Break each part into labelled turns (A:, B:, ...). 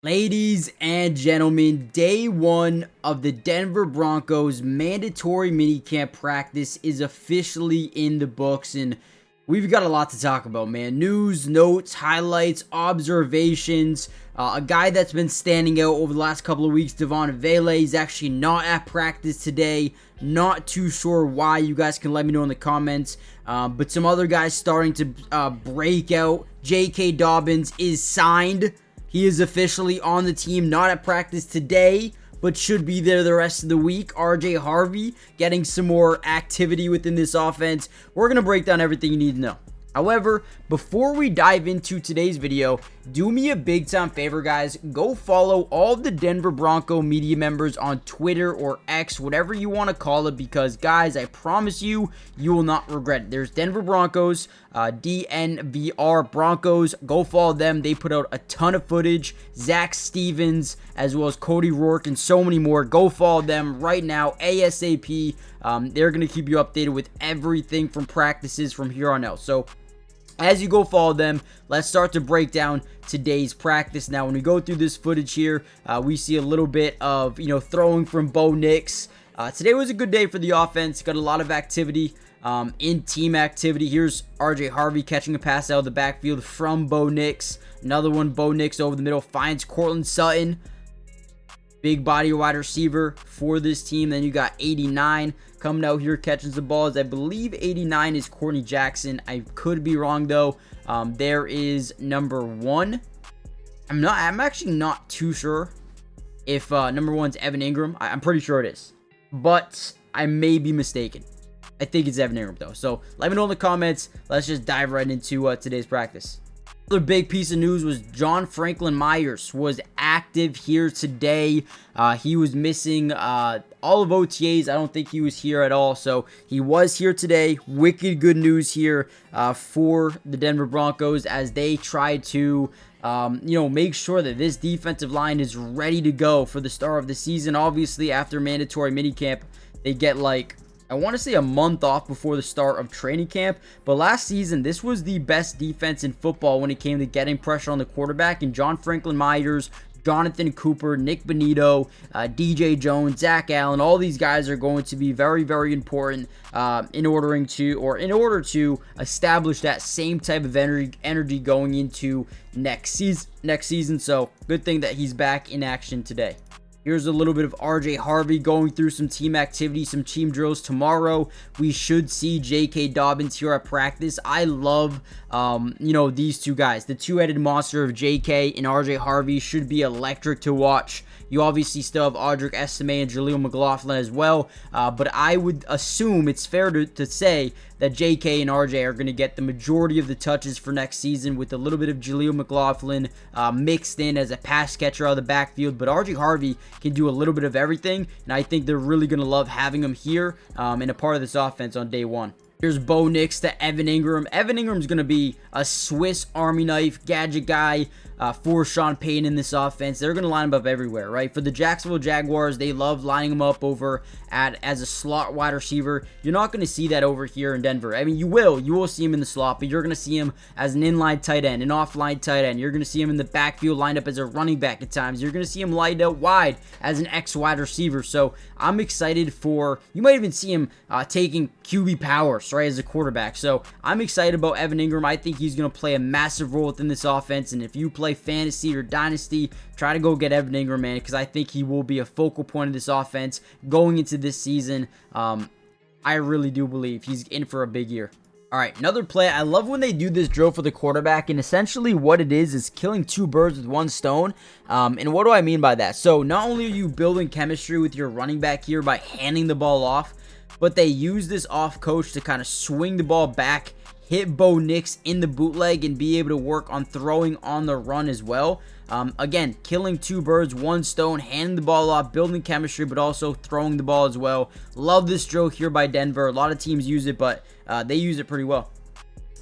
A: Ladies and gentlemen, day one of the Denver Broncos mandatory minicamp practice is officially in the books, and we've got a lot to talk about, man. News, notes, highlights, observations. A guy that's been standing out over the last couple of weeks, Devon Vele, is actually not at practice today. Not too sure why. You guys can let me know in the comments. But some other guys starting to break out. J.K. Dobbins is signed. He is officially on the team, not at practice today, but should be there the rest of the week. Harvey getting some more activity within this offense. We're going to break down everything you need to know. However, before we dive into today's video, do me a big time favor, guys. Go follow all of the Denver Bronco media members on Twitter or X, whatever you want to call it, because, guys, I promise you, you will not regret it. There's Denver Broncos, DNVR Broncos. Go follow them. They put out a ton of footage. Zach Stevens, as well as Cody Rourke, and so many more. Go follow them right now, ASAP. They're going to keep you updated with everything from practices from here on out. So, as you go follow them, let's start to break down today's practice. Now, when we go through this footage here, we see a little bit of, throwing from Bo Nix. Today was a good day for the offense. Got a lot of activity, in-team activity. Here's Harvey catching a pass out of the backfield from Bo Nix. Another one, Bo Nix over the middle, finds Courtland Sutton. Big body wide receiver for this team. Then you got 89 coming out here catching some balls. I believe 89 is Courtney Jackson. I could be wrong though. There is number 1. I'm actually not too sure if number 1's Evan Ingram. I'm pretty sure it is, but I may be mistaken. I think it's Evan Ingram though. So let me know in the comments. Let's just dive right into today's practice. Another big piece of news was John Franklin Meyers was active here today. He was missing all of OTAs. I don't think he was here at all. So he was here today. Wicked good news here for the Denver Broncos as they try to make sure that this defensive line is ready to go for the start of the season. Obviously, after mandatory minicamp, they get I want to say a month off before the start of training camp, but last season, this was the best defense in football when it came to getting pressure on the quarterback, and John Franklin Myers, Jonathan Cooper, Nick Bonito, DJ Jones, Zach Allen, all these guys are going to be very, very important in order to establish that same type of energy going into next season. So good thing that he's back in action today. Here's a little bit of Harvey going through some team activity, some team drills. Tomorrow, we should see J.K. Dobbins here at practice. I love, these two guys. The two-headed monster of J.K. and Harvey should be electric to watch. You obviously still have Audric Estime and Jaleel McLaughlin as well, but I would assume it's fair to say that J.K. and RJ are going to get the majority of the touches for next season, with a little bit of Jaleel McLaughlin mixed in as a pass catcher out of the backfield. But Harvey can do a little bit of everything, and I think they're really going to love having him here and a part of this offense on day one. Here's Bo Nix to Evan Ingram. Evan Ingram's going to be a Swiss Army knife gadget guy for Sean Payton in this offense. They're going to line him up everywhere, right? For the Jacksonville Jaguars, they love lining him up over as a slot wide receiver. You're not going to see that over here in Denver. I mean, you will see him in the slot, but you're going to see him as an inline tight end, an offline tight end. You're going to see him in the backfield lined up as a running back at times. You're going to see him lined out wide as an X wide receiver. So I'm excited you might even see him taking QB powers, right, as a quarterback. So I'm excited about Evan Ingram. I think he's going to play a massive role within this offense, and if you play fantasy or dynasty, try to go get Evan Ingram, man, because I think he will be a focal point of this offense going into this season. I really do believe he's in for a big year. All right, another play. I love when they do this drill for the quarterback, and essentially what it is killing two birds with one stone. And what do I mean by that? So not only are you building chemistry with your running back here by handing the ball off, but they use this off coach to kind of swing the ball back, hit Bo Nix in the bootleg, and be able to work on throwing on the run as well. Again, killing two birds, one stone, handing the ball off, building chemistry, but also throwing the ball as well. Love this drill here by Denver. A lot of teams use it, but they use it pretty well.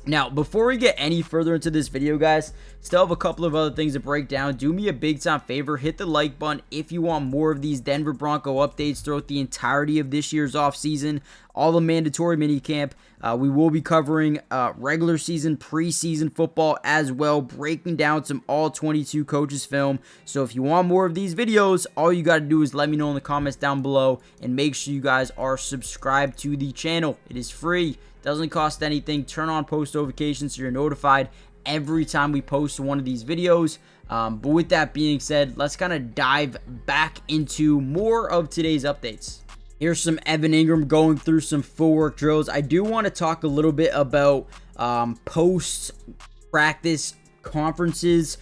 A: Now, before we get any further into this video, guys, still have a couple of other things to break down. Do me a big time favor, hit the like button if you want more of these Denver Bronco updates throughout the entirety of this year's offseason. All the mandatory minicamp. We will be covering regular season, preseason football as well, breaking down some all 22 coaches film. So if you want more of these videos, all you got to do is let me know in the comments down below, and make sure you guys are subscribed to the channel. It is free. Doesn't cost anything. Turn on post notifications so you're notified every time we post one of these videos. But with that being said, let's kind of dive back into more of today's updates. Here's some Evan Ingram going through some footwork drills. I do want to talk a little bit about post-practice conferences.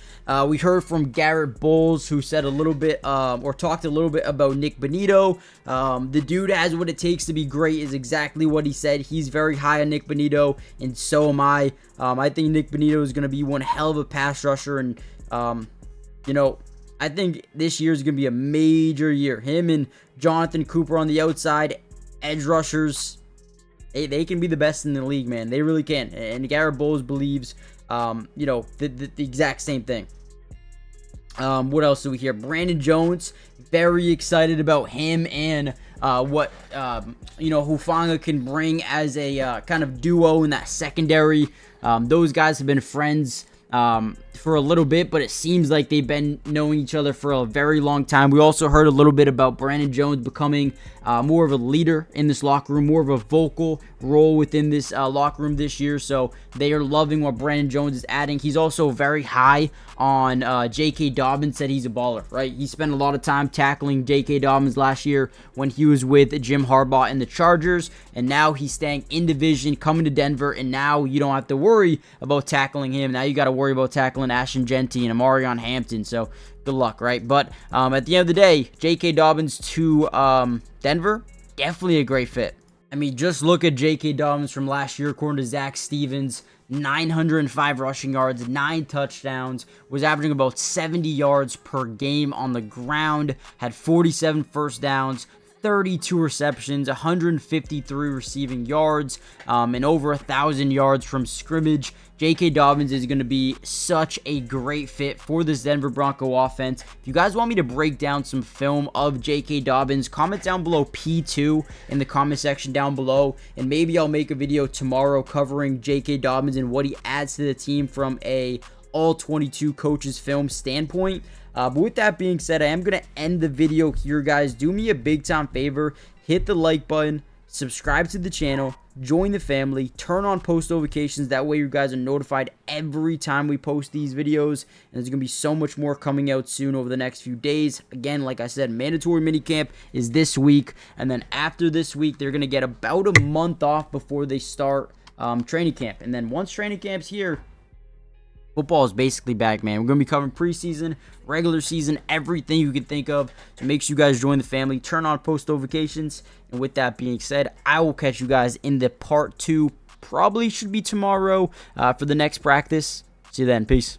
A: We heard from Garrett Bowles, who said a little bit or talked a little bit about Nick Bonito. The dude has what it takes to be great is exactly what he said. He's very high on Nick Bonito, and so am I. I think Nick Bonito is going to be one hell of a pass rusher, and you know, I think this year is going to be a major year. Him and Jonathan Cooper on the outside, edge rushers, they can be the best in the league, man. They really can. And Garrett Bowles believes you know, the exact same thing. What else do we hear? Brandon Jones, very excited about him and what you know, Hufanga can bring as a kind of duo in that secondary. Those guys have been friends for a little bit, but it seems like they've been knowing each other for a very long time. We also heard a little bit about Brandon Jones becoming more of a leader in this locker room, more of a vocal role within this locker room this year. So they are loving what Brandon Jones is adding. He's also very high on J.K. Dobbins, said he's a baller, right? He spent a lot of time tackling J.K. Dobbins last year when he was with Jim Harbaugh and the Chargers, and now he's staying in division, coming to Denver, and now you don't have to worry about tackling him. Now you got to worry about tackling Ashton Genty and Amarion Hampton, so good luck, right? But at the end of the day, J.K. Dobbins to Denver, definitely a great fit. I mean, just look at J.K. Dobbins from last year, according to Zach Stevens. 905 rushing yards, 9 touchdowns, was averaging about 70 yards per game on the ground, had 47 first downs, 32 receptions, 153 receiving yards, and over 1,000 yards from scrimmage. J.K. Dobbins is going to be such a great fit for this Denver Bronco offense. If you guys want me to break down some film of J.K. Dobbins, comment down below P2 in the comment section down below, and maybe I'll make a video tomorrow covering J.K. Dobbins and what he adds to the team from a all 22 coaches film standpoint. But with that being said, I am going to end the video here, guys. Do me a big time favor. Hit the like button. Subscribe to the channel. Join the family. Turn on post notifications. That way you guys are notified every time we post these videos. And there's going to be so much more coming out soon over the next few days. Again, like I said, mandatory minicamp is this week. And then after this week, they're going to get about a month off before they start training camp. And then once training camp's here, football is basically back, man. We're going to be covering preseason, regular season, everything you can think of. So make sure you guys join the family. Turn on post notifications. And with that being said, I will catch you guys in the part 2. Probably should be tomorrow for the next practice. See you then. Peace.